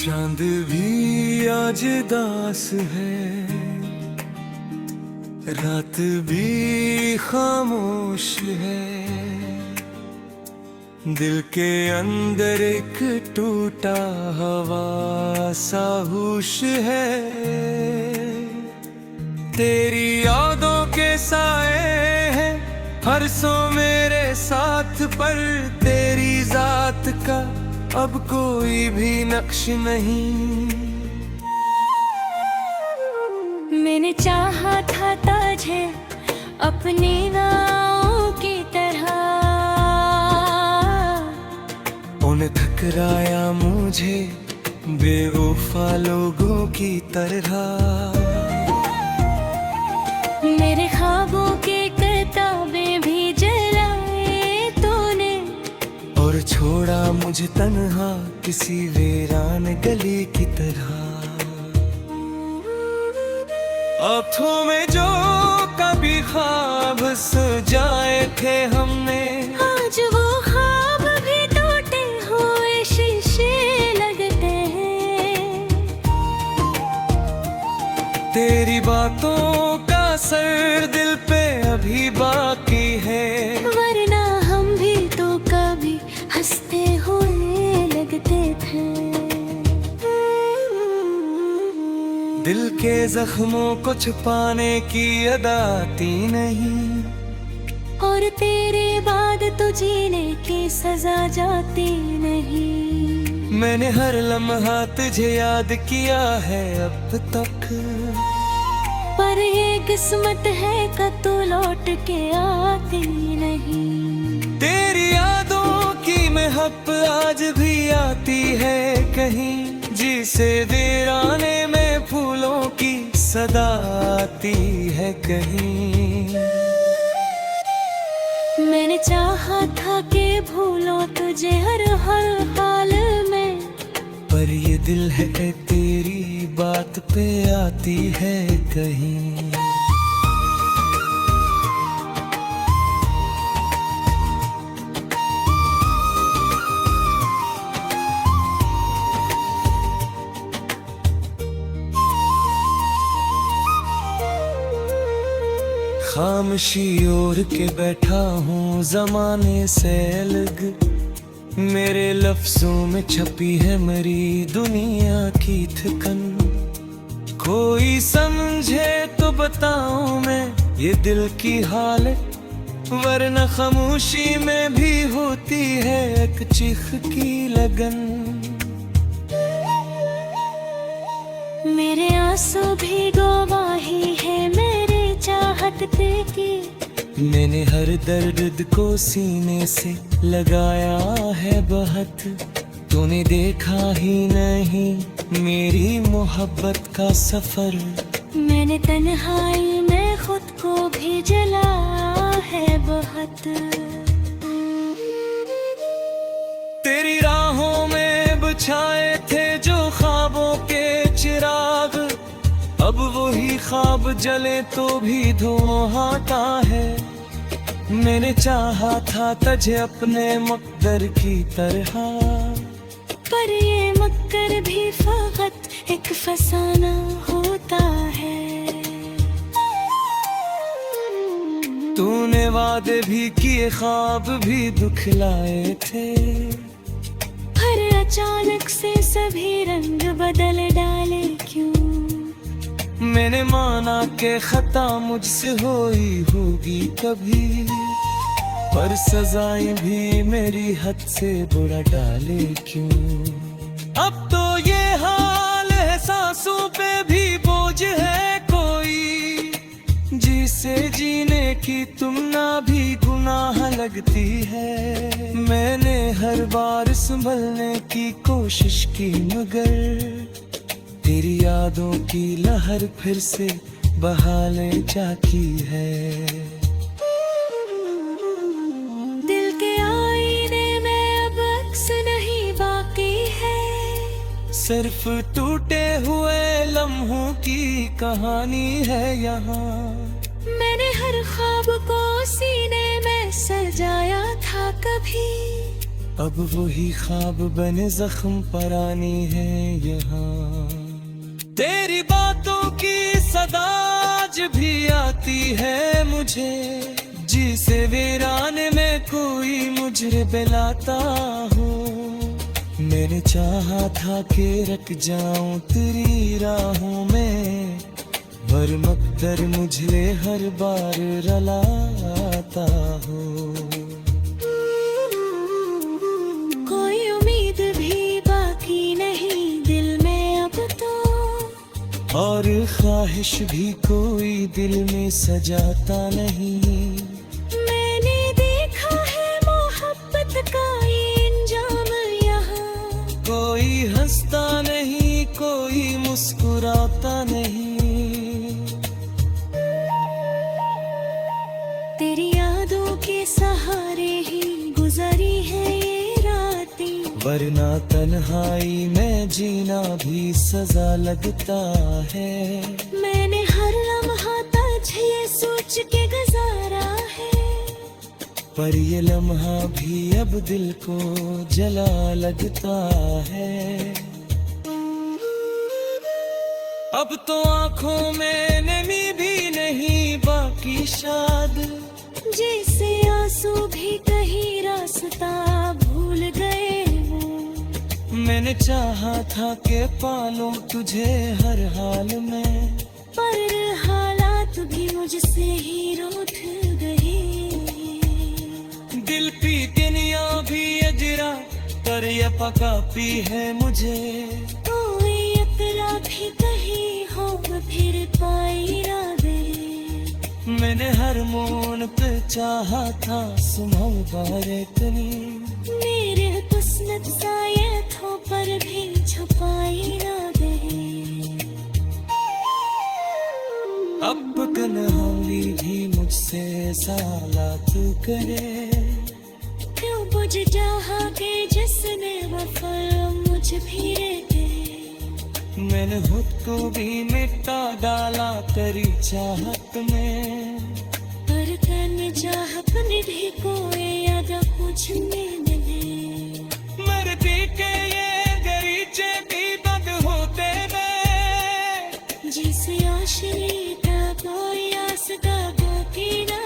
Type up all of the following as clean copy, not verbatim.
चांद भी आज दास है, रात भी खामोश है। दिल के अंदर एक टूटा हवा सा होश है। तेरी यादों के साए हैं हर सो मेरे साथ, पर तेरी जात का अब कोई भी नक्श नहीं। मैंने चाहा था तुझे अपनी नाव की तरह, उन्हें ठकराया मुझे बेवफा लोगों की तरह। मेरे ख्वाबों के किताबें भी जलाए तूने, और छोड़ा मुझे तन्हा किसी वीरान गली की तरह। आँखों में जो कभी ख्वाब सजाए थे हमने, आज वो ख्वाब भी टूटे हुए शीशे लगते हैं। तेरी बातों का असर दिल पे अभी बाकी है, वरना हम भी तो कभी हंसते हुए लगते थे। दिल के जख्मों को छुपाने की अदाती नहीं, और तेरे बाद तो जीने की सजा जाती नहीं। मैंने हर लम्हा तुझे याद किया है अब तक, पर ये किस्मत है कि तू लौट के आती नहीं। तेरी यादों की महक आज भी आती है कहीं, जिसे वीराने में फूलों की सदा आती है कहीं। मैंने चाहा था कि भूलो तुझे हर हाल में, पर ये दिल है तेरी बात पे आती है कहीं। खामोशी ओढ़ के बैठा हूँ जमाने से अलग, मेरे लफ्जों में छपी है मेरी दुनिया की थकन। कोई समझे तो बताऊं मैं ये दिल की हालत, वरना खामोशी में भी होती है एक चीख की लगन। मेरे आंसू भी गवाही है मेरे चाहत की, मैंने हर दर्द को सीने से लगाया है बहुत। तूने देखा ही नहीं मेरी मोहब्बत का सफर, मैंने तन्हाई में खुद को भी जलाया है बहुत। तेरी राहों में बुझाए थे जो ख्वाबों के चिराग, अब वही ख्वाब जले तो भी धुआं आता है। मैंने चाहा था तुझे अपने मकदर की तरह, पर ये मक्कर भी फकत एक फसाना होता है। तूने वादे भी किए ख्वाब भी दुखलाए थे, पर अचानक से सभी रंग बदल डाले क्यों। मैंने माना कि खता मुझसे हुई होगी कभी, पर सजाएं भी मेरी हद से बुरा डाले क्यों। अब तो ये हाल है सांसों पे भी बोझ है कोई, जिसे जीने की तुम ना भी गुनाह लगती है। मैंने हर बार संभलने की कोशिश की, मगर तेरी यादों की लहर फिर से बहाले जाती है। दिल के आईने में अब अक्स नहीं बाकी है, सिर्फ टूटे हुए लम्हों की कहानी है यहाँ। मैंने हर ख्वाब को सीने में सजाया था कभी, अब वही ख्वाब बने जख्म परानी है यहाँ। तेरी बातों की सदा आज भी आती है मुझे, जिसे वीराने में कोई मुझे बुलाता हो। मैंने चाहा था कि रख जाऊं तेरी राहों में, पर मकदर मुझे हर बार रुलाता हो। कोई उम्मीद भी बाकी नहीं दिल में अब तो, और ख्वाहिश भी कोई दिल में सजाता नहीं। मैंने देखा है मोहब्बत का ये अंजाम यहाँ, कोई हंसता नहीं, कोई मुस्कुराता नहीं। तेरी यादों के सहारे ही गुजरी है ये रातें, वरना तन्हाई में जीना भी सजा लगता है। मैंने हर लम्हा तुझे सोच के गुजारा है, पर ये लम्हा भी अब दिल को जला लगता है। अब तो आंखों में नमी भी नहीं बाकी शाद, जैसे आंसू भी कहीं रास्ता भूल गए हो। मैंने चाहा था कि पालूं तुझे हर हाल में, पर हालात भी मुझसे ही रूठ गए। दिल की दुनिया भी अजरा पर ये पका पी है मुझे। कोई इतला भी कहीं हो फिर पाई ना दे। मैंने हर मोन पे चाहा था सुनाऊं बारे इतनी, मेरे कुस्मत सायथों पर भी छुपाई ना दे। अब तन्हाई भी मुझसे सालात करे, क्यों बुझ जहा के जिसने वफा मुझ भी रहते। मैंने खुद को भी मिटा डाला तेरी चाहत में, पर करने चाहत निधि कोई याद कुछ में नहीं। मरती के ये गरीचे भी बद होते में, जिसे आशरी का कोई आस का बाकी ना।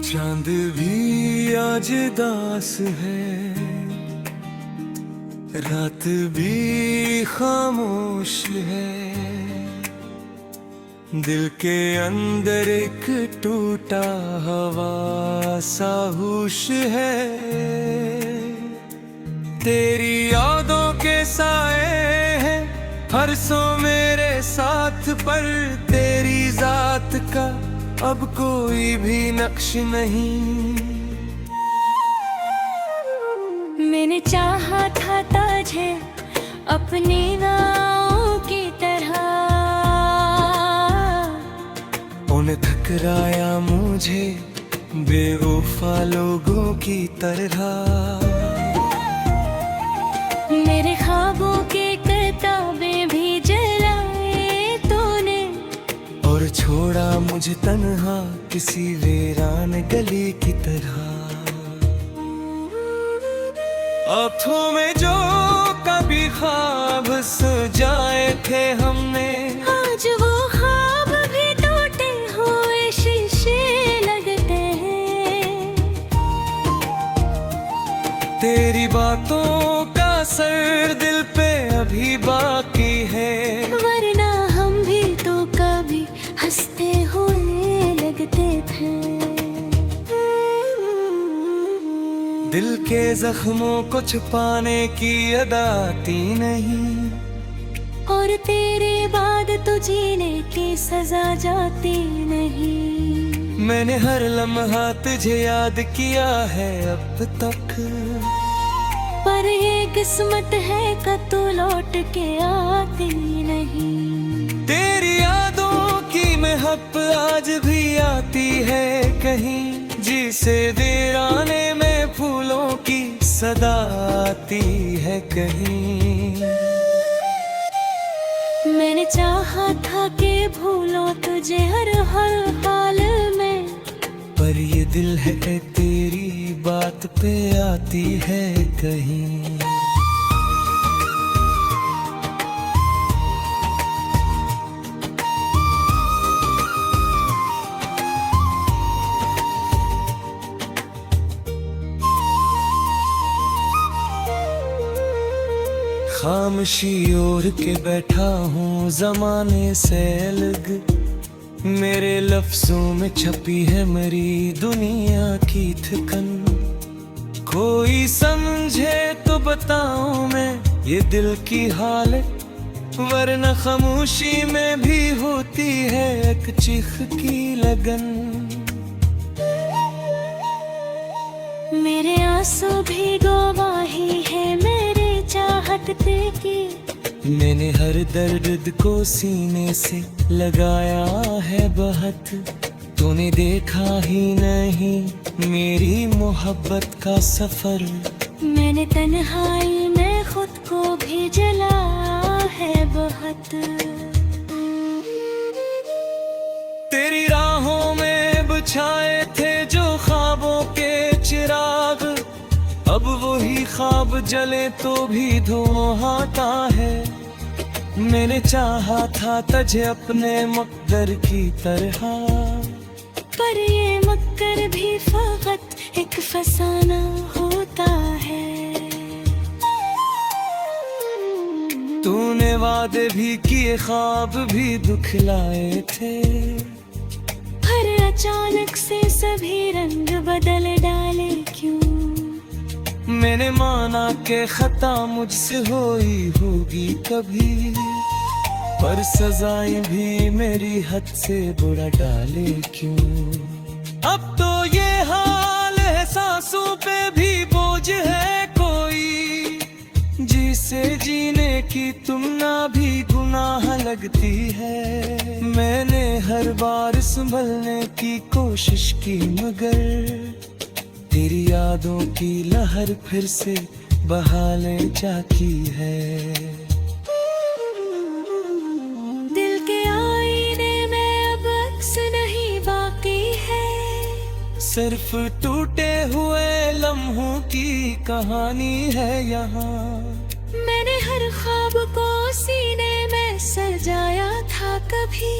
चांद भी आज दास है, रात भी खामोश है। दिल के अंदर एक टूटा हवा सा होश है। तेरी यादों के साए हैं हर सो मेरे साथ, पर तेरी जात का अब कोई भी नक्श नहीं। मैंने चाहा था तुझे अपने गाँव की तरह, उन्हें ठकराया मुझे बेवफा लोगों की तरह। मेरे ख्वाबों के किताबें भी जलाए तूने, और छोड़ा मुझे तन्हा किसी वीरान गली की तरह। आँखों में जो कभी ख्वाब सजाए थे हमने, आज वो ख्वाब भी टूटे हुए शीशे लगते हैं। तेरी बातों का असर दिल पे अभी बाकी है, वरना हम भी तो कभी हंसते हुए लगते थे। दिल के जख्मों को छुपाने की अदा आती नहीं, और तेरे बाद तो जीने की सजा जाती नहीं। मैंने हर लम्हा तुझे याद किया है अब तक, पर ये किस्मत है कि तू लौट के आती नहीं। तेरी यादों की मैं हर तड़प आज भी आती है कहीं, जिसे वीराने में फूलों की सदा आती है कहीं। मैंने चाहा था कि भूलो तुझे हर हाल में, पर ये दिल है तेरी बात पे आती है कहीं। खामोशी ओढ़ के बैठा हूँ जमाने से अलग, मेरे लफ्जों में छपी है मेरी दुनिया की थकन। कोई समझे तो बताऊं मैं ये दिल की हालत, वरना खामोशी में भी होती है एक चीख की लगन। मेरे आंसू भी गवाही है मेरे चाहत की, मैंने हर दर्द को सीने से लगाया है बहुत, तूने देखा ही नहीं मेरी मोहब्बत का सफर। मैंने तन्हाई में खुद को भी जलाया है बहुत। तेरी राहों में बुझाए थे जो ख्वाबों के चिराग, अब वही ख्वाब जले तो भी धुआं आता है। मैंने चाहा था तुझे अपने मक्कर की तरह, पर ये मक्कर भी फकत एक फसाना होता है। तूने वादे भी किए ख्वाब भी दुखलाए थे, पर अचानक से सभी रंग बदल डाले क्यों। मैंने माना कि खता मुझसे हुई होगी कभी, पर सजाएं भी मेरी हद से बुरा डाले क्यों। अब तो ये हाल है सांसों पे भी बोझ है कोई, जिसे जीने की तुम ना भी गुनाह लगती है। मैंने हर बार संभलने की कोशिश की मगर तेरी यादों की लहर फिर से बहाले जाती है। दिल के आईने में अब अक्स नहीं बाकी है, सिर्फ टूटे हुए लम्हों की कहानी है यहाँ। मैंने हर ख्वाब को सीने में सजाया था कभी,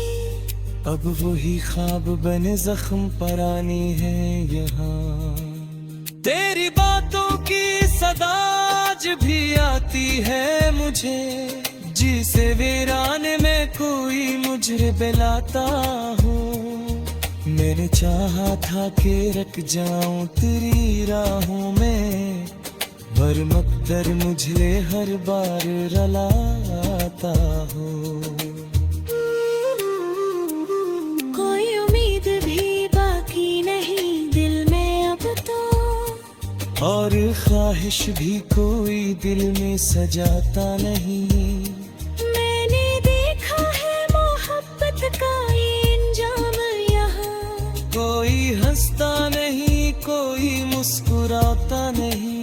अब वही ख्वाब बने जख्म परानी है यहाँ। तेरी बातों की सदा आज भी आती है मुझे, जिसे वीराने में कोई मुझे बुलाता हो। मैंने चाहा था कि रख जाऊं तेरी राहों में, पर मकदर मुझे हर बार रलाता हो। कोई उम्मीद भी बाकी नहीं दिल में अब तो, और ख्वाहिश भी कोई दिल में सजाता नहीं। मैंने देखा है मोहब्बत का ये अंजाम यहाँ, कोई हंसता नहीं कोई मुस्कुराता नहीं।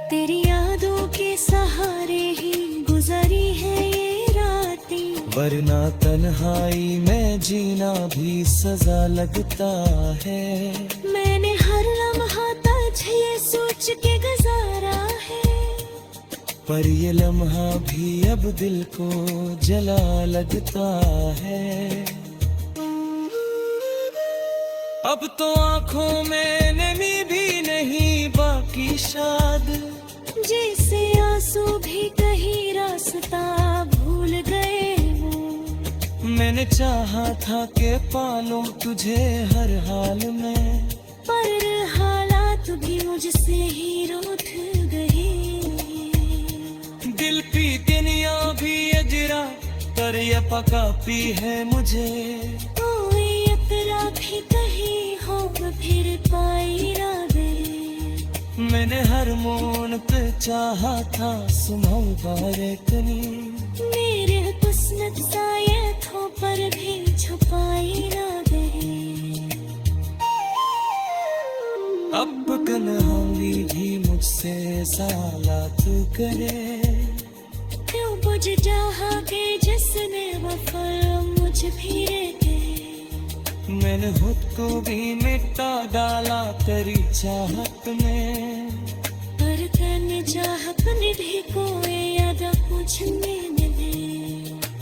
तेरी यादों के सहारे ही गुजरी है ये रातें, वरना तन्हाई में जीना भी सजा लगता है। मैंने हर लम्हा तुझे सोच के गुजारा है, पर ये लम्हा भी अब दिल को जला लगता है। अब तो आंखों में नमी भी नहीं बाकी शायद, जैसे आंसू भी कहीं रास्ता भूल गए हो। मैंने चाहा था कि पालूं तुझे हर हाल में, पर हालात भी मुझसे ही रूठ गए। दिल पी दुनिया भी अजरा पर ये पका पी है मुझे। कोई अतरा भी कहीं हो फिर पाई ना दे। मैंने हर मोन पे चाहा था सुनाऊं बारे कनी, मेरे किस्मत साये थो पर भी छुपाई ना गई। अब कन्हाई भी मुझसे साला तू करे, क्यों बुझ जहा के जिसने वफा मुझ भी रहते। मैंने खुद को भी मिटा डाला तेरी चाहत में, पर करने चाहत निधि को याद मुझ में मिले।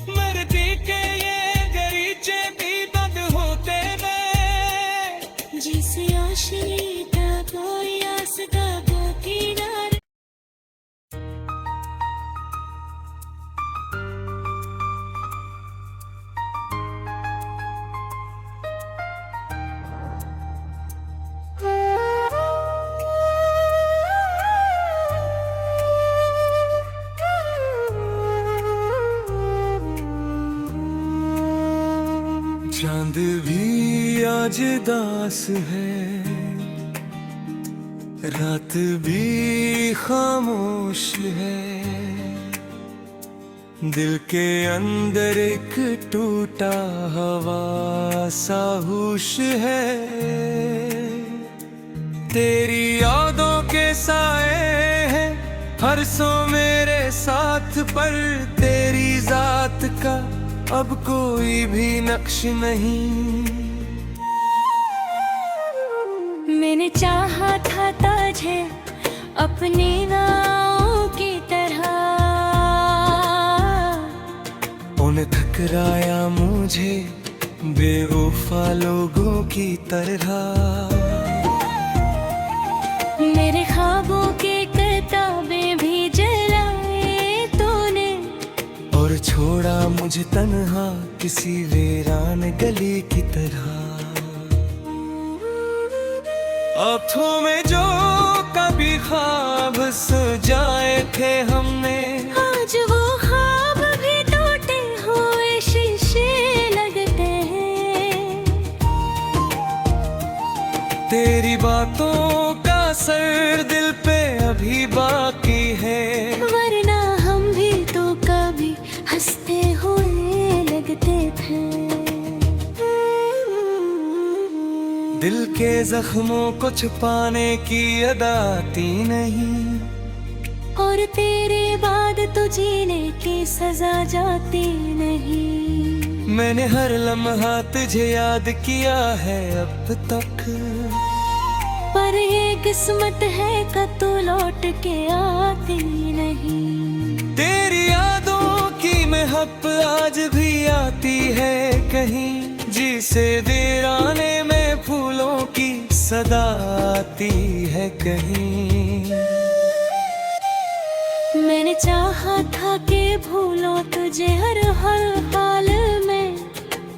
मरती के ये गरीचे भी बद होते गए, जिसे आशरी का कोई आस का वो किनारे। चांद भी आज दास है, रात भी खामोश है, दिल के अंदर एक टूटा हवा सा होश है। तेरी यादों के साए हैं हर सो मेरे साथ, पर तेरी जात का अब कोई भी नक्श नहीं। मैंने चाहा था तुझे अपनी नाव की तरह, उन्हें ठकराया मुझे बेवफा लोगों की तरह। मेरे ख्वाबों के किताबें भी जलाए तूने, और छोड़ा मुझे तन्हा किसी वीरान गली की तरह। आँखों में जो कभी ख्वाब सजाए थे हमने, आज वो ख्वाब भी टूटे हुए शीशे लगते हैं। तेरी बातों का असर दिल पे अभी बाकी है, वरना हम भी तो कभी हंसते हुए लगते थे। दिल के जख्मों को छुपाने की अदा आती नहीं, और तेरे बाद तो जीने की सजा जाती नहीं। मैंने हर लम्हा तुझे याद किया है अब तक, पर ये किस्मत है कि तू लौट के आती नहीं। तेरी यादों की महक आज भी आती है कहीं, जिसे वीराने में फूलों की सदा आती है कहीं। मैंने चाहा था कि भूलो तुझे हर हाल में,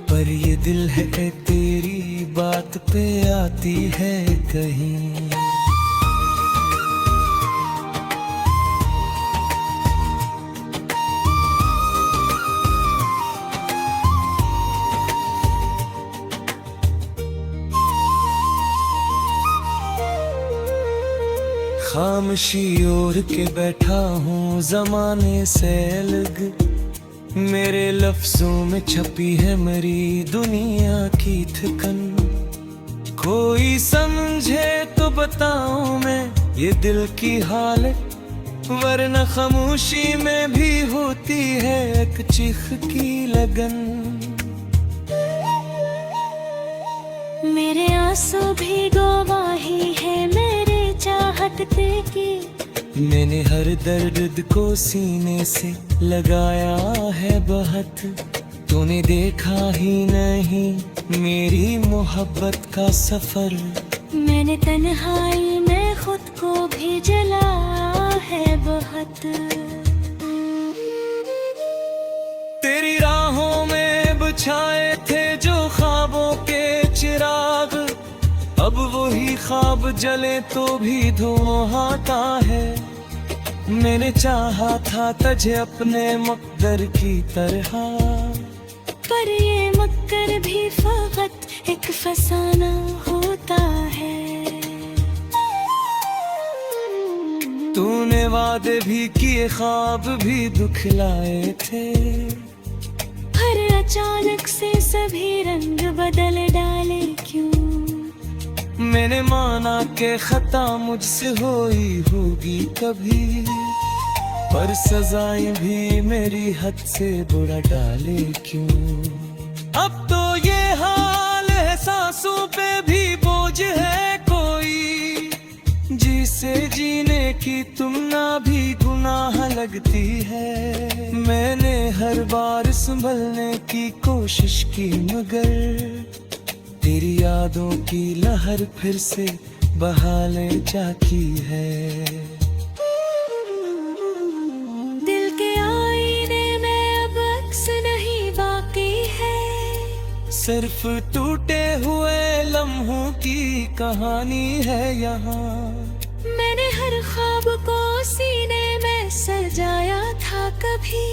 पर ये दिल है तेरी बात पे आती है कहीं। खामोशी ओढ़ के बैठा हूँ जमाने से अलग, मेरे लफ्जों में छपी है मेरी दुनिया की थकन। कोई समझे तो बताऊं मैं ये दिल की हालत, वरना खामोशी में भी होती है एक चीख की लगन। मेरे आंसू भी गवाही है मेरे चाहत की, मैंने हर दर्द को सीने से लगाया है बहुत, तूने देखा ही नहीं मेरी मोहब्बत का सफर। मैंने तन्हाई में खुद को भी जलाया है बहुत। तेरी राहों में बिछाए थे जो ख्वाबों के चिराग, अब वही ख्वाब जले तो भी धुआं आता है। मैंने चाहा था तुझे अपने मकदर की तरह, पर ये मक्कर भी फकत एक फसाना होता है। तूने वादे भी किए, ख्वाब भी दुखलाए थे। हर अचानक से सभी रंग बदल डाले क्यों? मैंने माना कि खता मुझसे हुई होगी कभी, पर सजाएं भी मेरी हद से बुरा डाले क्यों? अब तो ये हाल है, सांसों पे भी बोझ है कोई, जिसे जीने की तुम ना भी गुनाह लगती है। मैंने हर बार संभलने की कोशिश की, मगर तेरी यादों की लहर फिर से बहाले जाती है। दिल के आईने में अब अक्स नहीं बाकी है, सिर्फ टूटे हुए लम्हों की कहानी है यहाँ। मैंने हर ख्वाब को सीने में सजाया था कभी,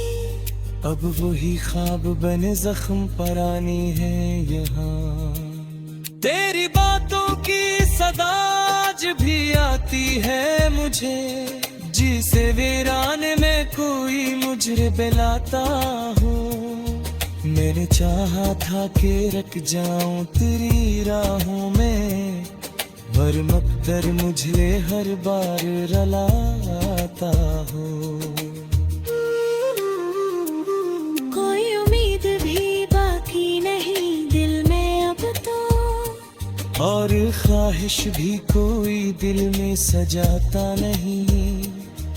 अब वही ख्वाब बने जख्म परानी है यहाँ। तेरी बातों की सदा आज भी आती है मुझे, जिसे वीराने में कोई मुझे बुलाता हो। मैंने चाहा था कि रख जाऊं तेरी राहों में, पर मकदर मुझे हर बार रलाता हो। कोई उम्मीद भी बाकी नहीं दिल में अब तो, और ख्वाहिश भी कोई दिल में सजाता नहीं।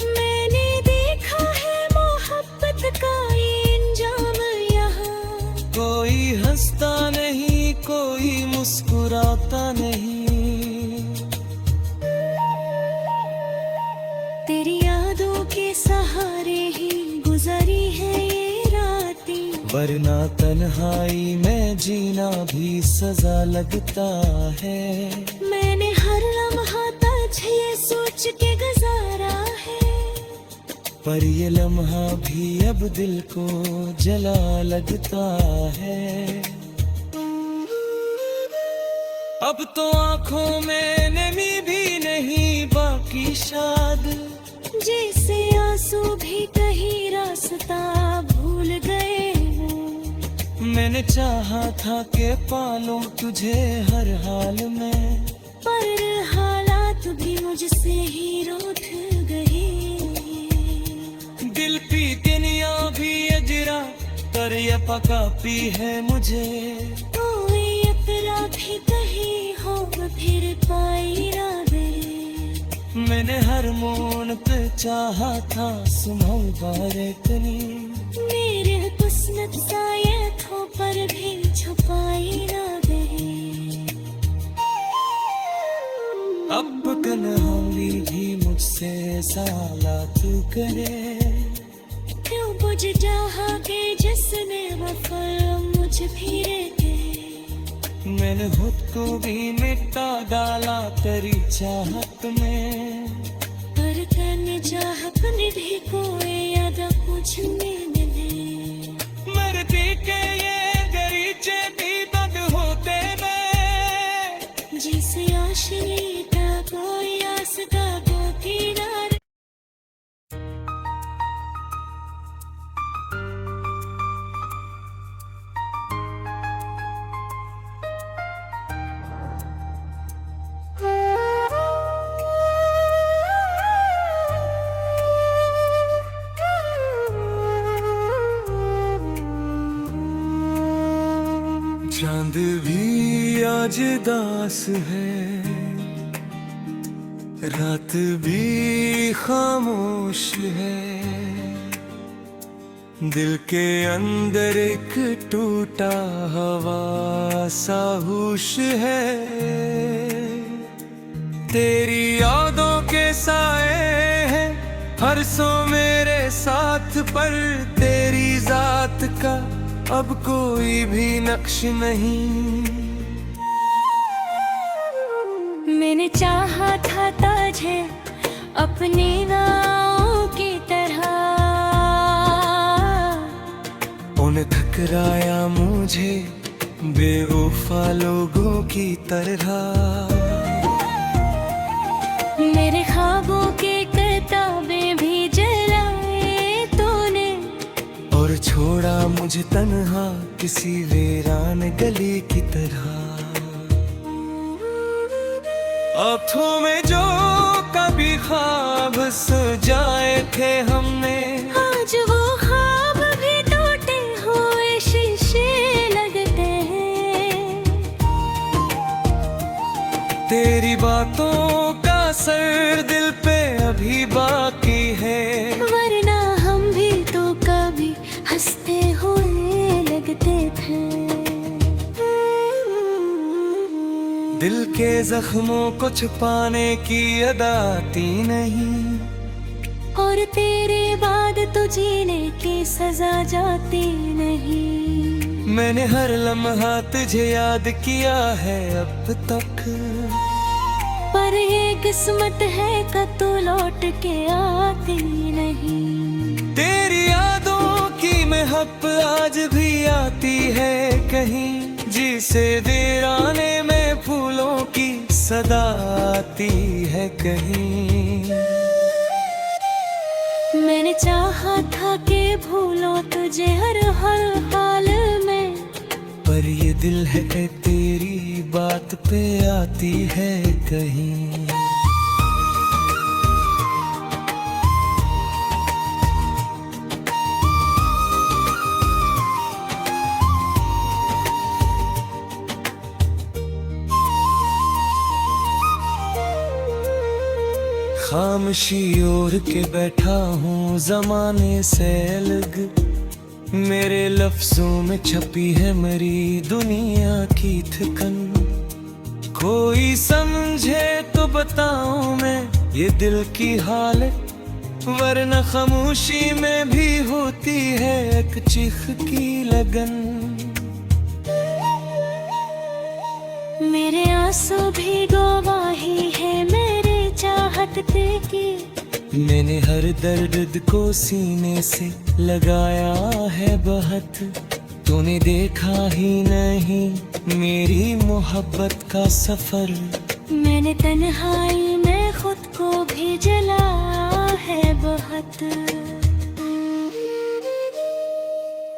मैंने देखा है मोहब्बत का ये इंजाम यहाँ, कोई हंसता नहीं, कोई मुस्कुराता नहीं। तेरी यादों के सहारे ही गुजरी है ये रातें, वरना तन्हाई में जीना भी सजा लगता है। मैंने हर लम्हा तुझे सोच के गुजारा है, पर ये लम्हा भी अब दिल को जला लगता है। अब तो आंखों में नमी भी नहीं बाकी शाद, जैसे आंसू भी कहीं रास्ता भूल गए हों। मैंने चाहा था कि पालूं तुझे हर हाल में, पर हालात भी मुझसे ही रूठ गए। दिल पी दुनिया भी अजरा कर ये पका पी है मुझे। कोई अपना भी कहीं हो फिर पाई ना दे। मैंने हर मोड़ पे चाहा था सुनाऊं बारे तनी, मेरे किस्मत शायद हो पर भी छुपाई ना दे। अब तन्हाई भी मुझसे साला तू करे, क्यों बुझ जहा के जिसने वफा मुझ फिरे थे। मैंने खुद को भी मिटा डाला तेरी चाहत में, पर तन चाहत निधि कोई याद पूछने मिले। मरती के ये गरीचे भी बद होते में, जिसे आशनी का कोई आस का किनारे। चांद भी आज दास है, रात भी खामोश है। दिल के अंदर एक टूटा हवा सा होश है। तेरी यादों के साए हैं हर सो मेरे साथ, पर तेरी जात का अब कोई भी नक्श नहीं। मैंने चाहा था तुझे अपने नाव की तरह, उन्हें ठकराया मुझे बेवफा लोगों की तरह। मेरे ख्वाबों के कतार मुझे तन्हा किसी वीरान गली की तरह। आँखों में जो कभी ख्वाब सजाए थे हमने, आज वो ख्वाब भी टूटे हुए शीशे लगते हैं। तेरी बातों का असर दिल पे अभी बाकी है, वरना हम भी तो कभी हंसते हुए लगते थे। दिल के जख्मों को छुपाने की अदा आती नहीं, और तेरे बाद तो जीने की सजा जाती नहीं। मैंने हर लम्हा तुझे याद किया है अब तक, पर ये किस्मत है कि तू लौट के आती नहीं। तेरी यादों की महक आज भी आती है कहीं, जिसे वीराने में फूलों की सदा आती है कहीं। मैंने चाहा था कि भूलो तुझे हर हाल में, पर ये दिल है तेरी बात पे आती है कहीं। खामोशी ओढ़ के बैठा हूँ जमाने से अलग, मेरे लफ्जों में छपी है मरी दुनिया की थकन। कोई समझे तो बताऊं मैं ये दिल की हालत, वरना खामोशी में भी होती है एक चीख की लगन। मेरे आंसू भी गवाही है मेरे चाहत की, मैंने हर दर्द को सीने से लगाया है बहुत। तूने देखा ही नहीं मेरी मोहब्बत का सफर, मैंने तन्हाई में खुद को भी जलाया है बहुत।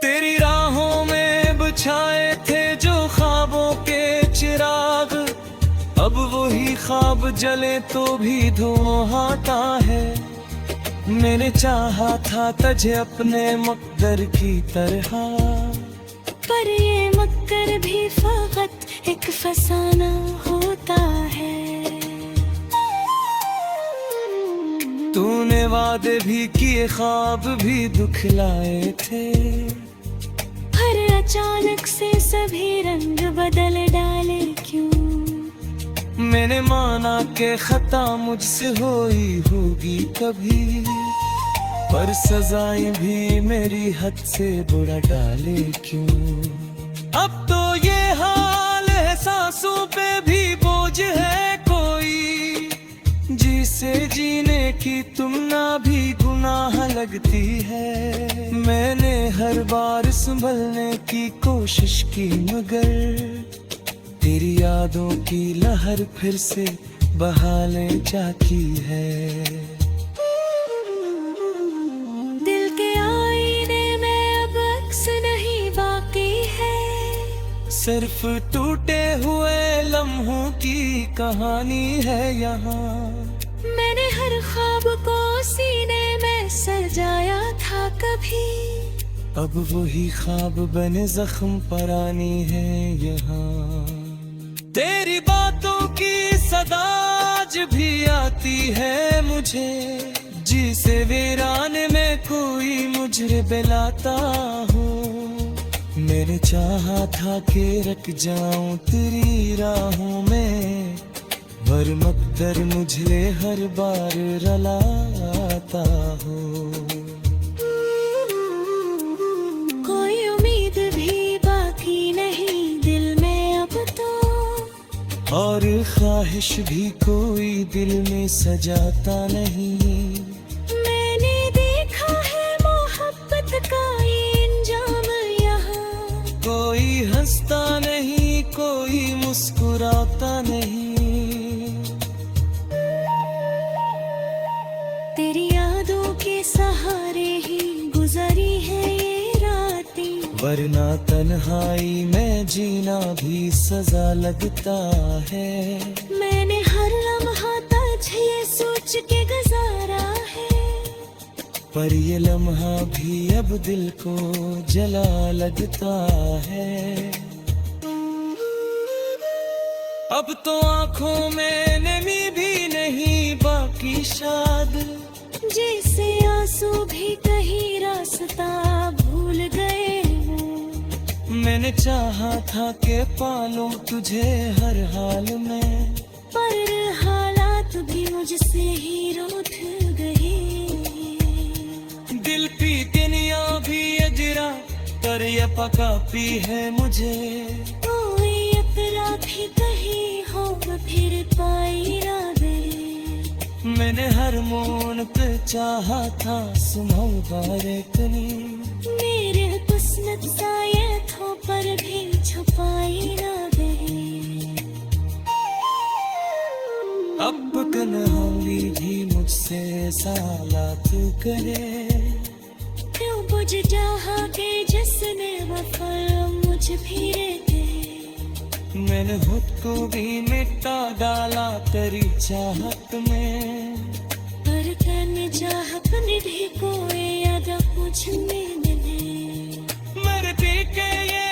तेरी राहों में बुझाए थे जो ख्वाबों के चिराग, अब वही ख्वाब जले तो भी धुआं आता है। मैंने चाहा था तुझे अपने मकदर की तरह, पर ये मक्कर भी फकत एक फसाना होता है। तूने वादे भी किए ख्वाब भी दुखलाए थे, पर अचानक से सभी रंग बदल डाले क्यों। मैंने माना कि खता मुझसे हुई होगी कभी, पर सजाएं भी मेरी हद से बुरा डाले क्यों। अब तो ये हाल है सांसों पे भी बोझ है कोई, जिसे जीने की तुम ना भी गुनाह लगती है। मैंने हर बार संभलने की कोशिश की मगर तेरी यादों की लहर फिर से बहाले जाती है। दिल के आईने में अब अक्स नहीं बाकी है, सिर्फ टूटे हुए लम्हों की कहानी है यहाँ। मैंने हर ख्वाब को सीने में सजाया था कभी, अब वही ख्वाब बने जख्म परानी है यहाँ। तेरी बातों की सदा आज भी आती है मुझे, जिसे वीराने में कोई मुझे बुलाता हो। मैंने चाहा था कि रख जाऊं तेरी राहों में, पर मकदर मुझे हर बार रलाता हो। कोई उम्मीद भी बाकी नहीं दिल में अब तो, और ख्वाहिश भी कोई दिल में सजाता नहीं। मैंने देखा है मोहब्बत का ये इंजाम यहाँ, कोई हंसता नहीं कोई मुस्कुराता नहीं। तेरी यादों के सहारे ही गुजरी है ये रातें, वरना तन्हाई में जीना भी सजा लगता है। मैंने हर लम्हा तुझे सोच के गुजारा है, पर ये लम्हा भी अब दिल को जला लगता है। अब तो आंखों में नमी भी नहीं बाकी शायद, जैसे आंसू भी कहीं रास्ता भूल गए हो। मैंने चाहा था कि पालूं तुझे हर हाल में, पर हालात भी मुझसे ही रूठ गए। दिल पी दुनिया भी अजरा, पर ये पका पी है मुझे। कोई अतरा भी कहीं हो फिर पाई ना दे। मैंने हर मोन पे चाहा था सुनो बारे तनी, मेरे किस्मत शायद हो पर भी छुपाई ना दे। अब तन्हाई भी मुझसे सालात करे, क्यों बुझ जहा के जिसने वफा मुझ भी रहते। मैंने खुद को भी मिटा डाला तेरी चाहत में, पर तेने चाहत भी कोई याद मुझ में मिले। मर पी के ये